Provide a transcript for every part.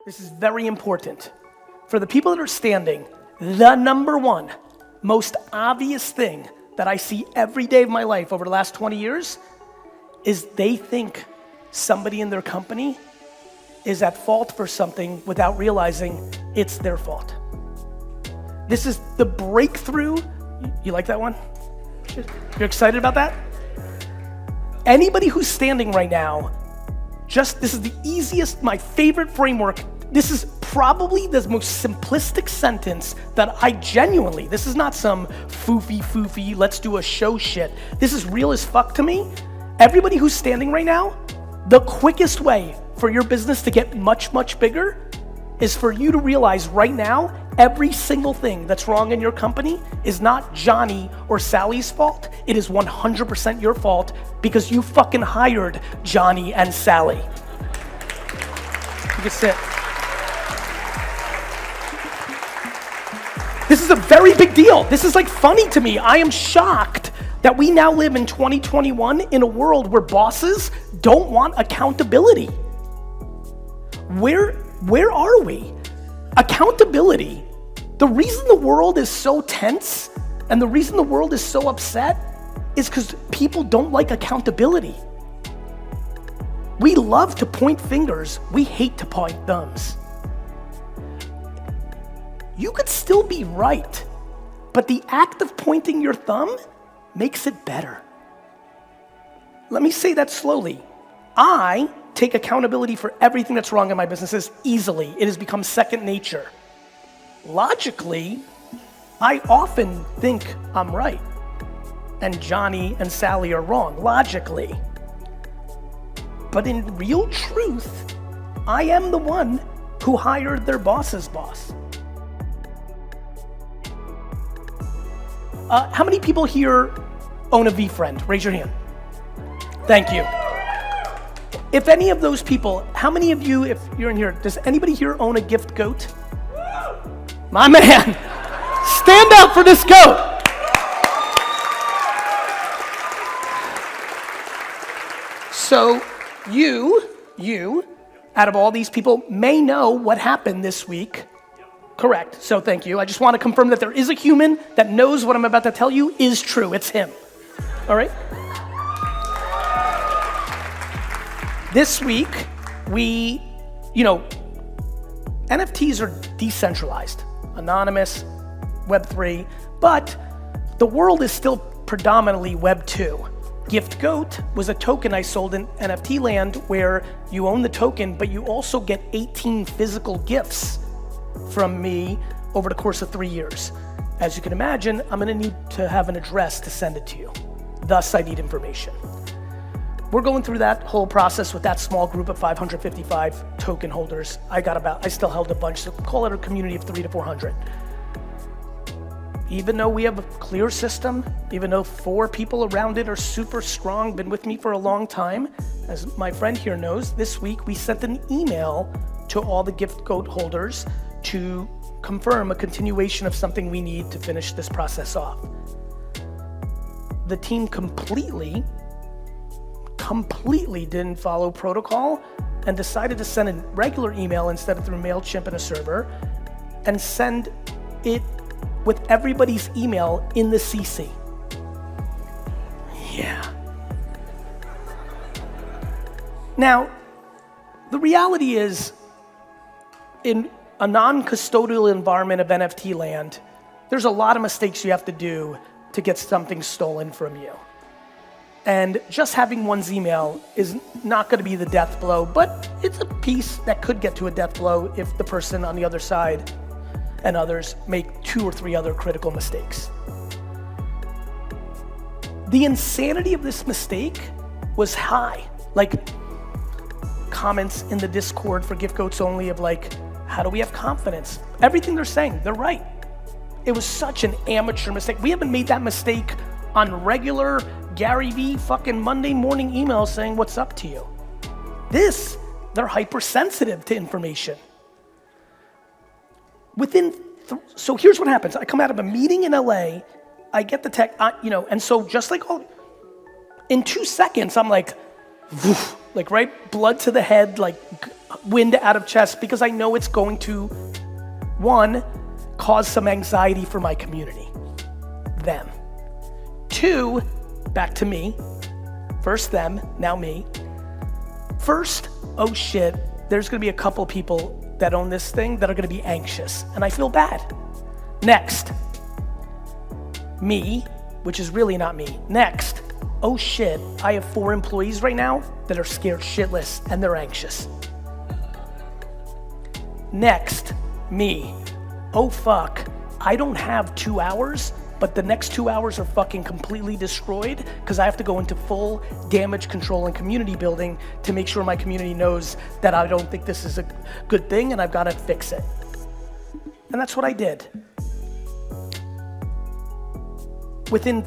This is very important. For the people that are standing, the number one, most obvious thing that I see every day of my life over the last 20 years is they think somebody in their company is at fault for something without realizing it's their fault. This is the breakthrough. You like that one? You're excited about that? Anybody who's standing right now, this is the easiest, my favorite framework. This is probably the most simplistic sentence that I genuinely, this is not some foofy, let's do a show shit. This is real as fuck to me. Everybody who's standing right now, the quickest way for your business to get much, much bigger is for you to realize right now, every single thing that's wrong in your company is not Johnny or Sally's fault. It is 100% your fault because you fucking hired Johnny and Sally. You can sit. This is a very big deal. This is like funny to me. I am shocked that we now live in 2021 in a world where bosses don't want accountability. Where are we? Accountability. The reason the world is so tense and the reason the world is so upset is because people don't like accountability. We love to point fingers. We hate to point thumbs. You could still be right, but the act of pointing your thumb makes it better. Let me say that slowly. I take accountability for everything that's wrong in my businesses easily. It has become second nature. Logically, I often think I'm right, and Johnny and Sally are wrong, logically. But in real truth, I am the one who hired their boss's boss. How many people here own a V-Friend? Raise your hand. Thank you. If any of those people, how many of you, if you're in here, does anybody here own a gift goat? My man, stand up for this goat. So you, out of all these people, may know what happened this week. Correct, so thank you. I just want to confirm that there is a human that knows what I'm about to tell you is true. It's him, all right? This week, NFTs are decentralized, anonymous, Web3, but the world is still predominantly Web2. Gift Goat was a token I sold in NFT land where you own the token, but you also get 18 physical gifts from me over the course of 3 years. As you can imagine, I'm gonna need to have an address to send it to you. Thus, I need information. We're going through that whole process with that small group of 555 token holders. I still held a bunch, so call it a community of 300 to 400. Even though we have a clear system, even though 4 people around it are super strong, been with me for a long time, as my friend here knows, this week we sent an email to all the Gift Goat holders to confirm a continuation of something we need to finish this process off. The team completely didn't follow protocol and decided to send a regular email instead of through MailChimp and a server and send it with everybody's email in the CC. Yeah. Now, the reality is, in a non-custodial environment of NFT land, there's a lot of mistakes you have to do to get something stolen from you. And just having one's email is not gonna be the death blow, but it's a piece that could get to a death blow if the person on the other side and others make 2 or 3 other critical mistakes. The insanity of this mistake was high. Like comments in the Discord for Gift Goats only of like, how do we have confidence? Everything they're saying, they're right. It was such an amateur mistake. We haven't made that mistake on regular Garyvee fucking Monday morning emails saying what's up to you. They're hypersensitive to information. So here's what happens. I come out of a meeting in LA, I get the tech, and so just like in 2 seconds, I'm like, woof, like right, blood to the head, like wind out of chest, because I know it's going to, one, cause some anxiety for my community, them. Two, back to me. First them, now me. First, oh shit, there's gonna be a couple people that own this thing that are gonna be anxious, and I feel bad. Next, me, which is really not me. Next, oh shit, I have 4 employees right now that are scared shitless and they're anxious. Next, me, oh fuck, I don't have 2 hours, but the next 2 hours are fucking completely destroyed because I have to go into full damage control and community building to make sure my community knows that I don't think this is a good thing and I've got to fix it. And that's what I did. Within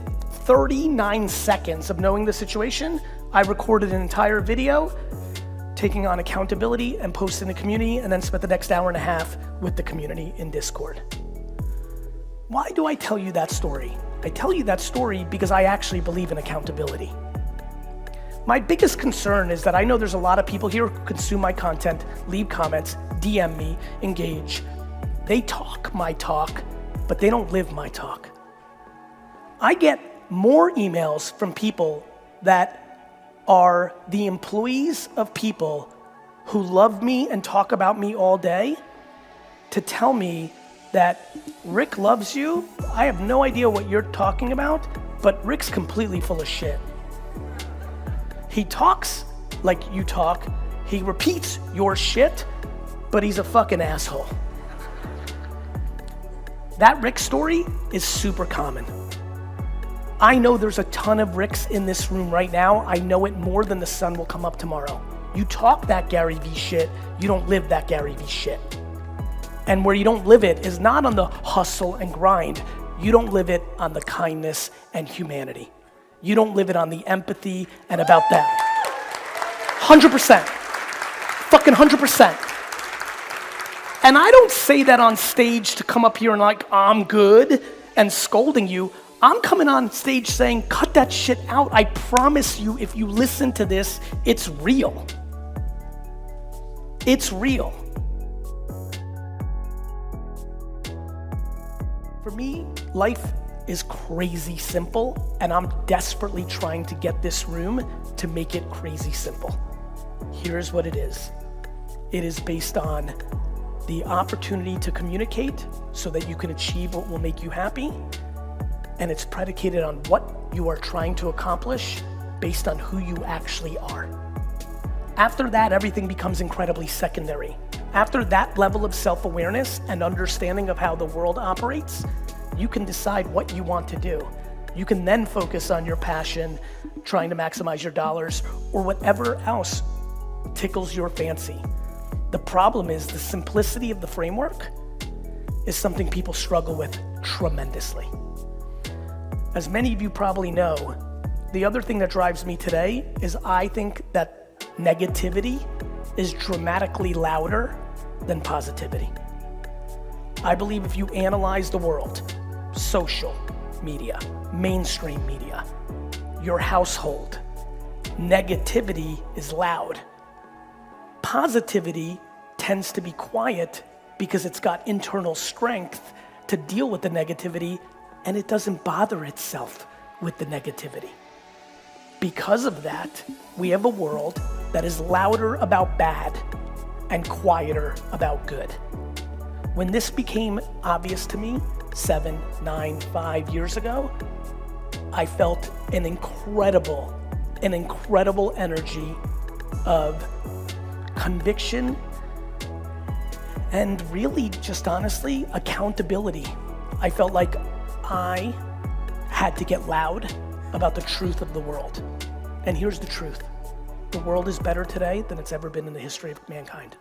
39 seconds of knowing the situation, I recorded an entire video taking on accountability and posting the community, and then spent the next hour and a half with the community in Discord. Why do I tell you that story? I tell you that story because I actually believe in accountability. My biggest concern is that I know there's a lot of people here who consume my content, leave comments, DM me, engage. They talk my talk, but they don't live my talk. I get more emails from people that are the employees of people who love me and talk about me all day to tell me that Rick loves you. I have no idea what you're talking about, but Rick's completely full of shit. He talks like you talk, he repeats your shit, but he's a fucking asshole. That Rick story is super common. I know there's a ton of Ricks in this room right now. I know it more than the sun will come up tomorrow. You talk that Garyvee shit, you don't live that Garyvee shit. And where you don't live it is not on the hustle and grind. You don't live it on the kindness and humanity. You don't live it on the empathy and about them. 100%. Fucking 100%. And I don't say that on stage to come up here and like, I'm good and scolding you. I'm coming on stage saying, cut that shit out. I promise you, if you listen to this, it's real. It's real. For me, life is crazy simple, and I'm desperately trying to get this room to make it crazy simple. Here's what it is. It is based on the opportunity to communicate so that you can achieve what will make you happy, and it's predicated on what you are trying to accomplish based on who you actually are. After that, everything becomes incredibly secondary. After that level of self-awareness and understanding of how the world operates, you can decide what you want to do. You can then focus on your passion, trying to maximize your dollars, or whatever else tickles your fancy. The problem is the simplicity of the framework is something people struggle with tremendously. As many of you probably know, the other thing that drives me today is I think that negativity is dramatically louder than positivity. I believe if you analyze the world, social media, mainstream media, your household, negativity is loud. Positivity tends to be quiet because it's got internal strength to deal with the negativity, and it doesn't bother itself with the negativity. Because of that, we have a world that is louder about bad and quieter about good. When this became obvious to me 7, 9, 5 years ago, I felt an incredible energy of conviction and really just honestly accountability. I felt like I had to get loud about the truth of the world. And here's the truth. The world is better today than it's ever been in the history of mankind.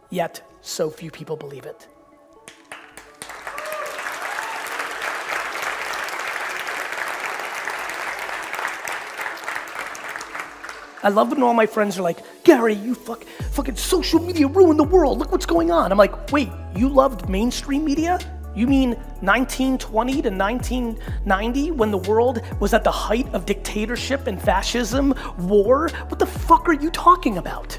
Yet, so few people believe it. I love when all my friends are like, Gary, you fucking social media ruined the world. Look what's going on. I'm like, wait, you loved mainstream media? You mean 1920 to 1990 when the world was at the height of dictatorship and fascism, war? What the fuck are you talking about?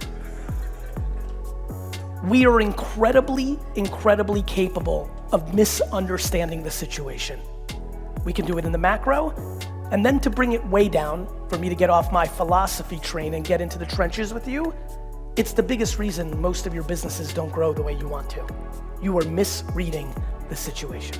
We are incredibly, incredibly capable of misunderstanding the situation. We can do it in the macro, and then to bring it way down, for me to get off my philosophy train and get into the trenches with you, it's the biggest reason most of your businesses don't grow the way you want to. You are misreading the situation.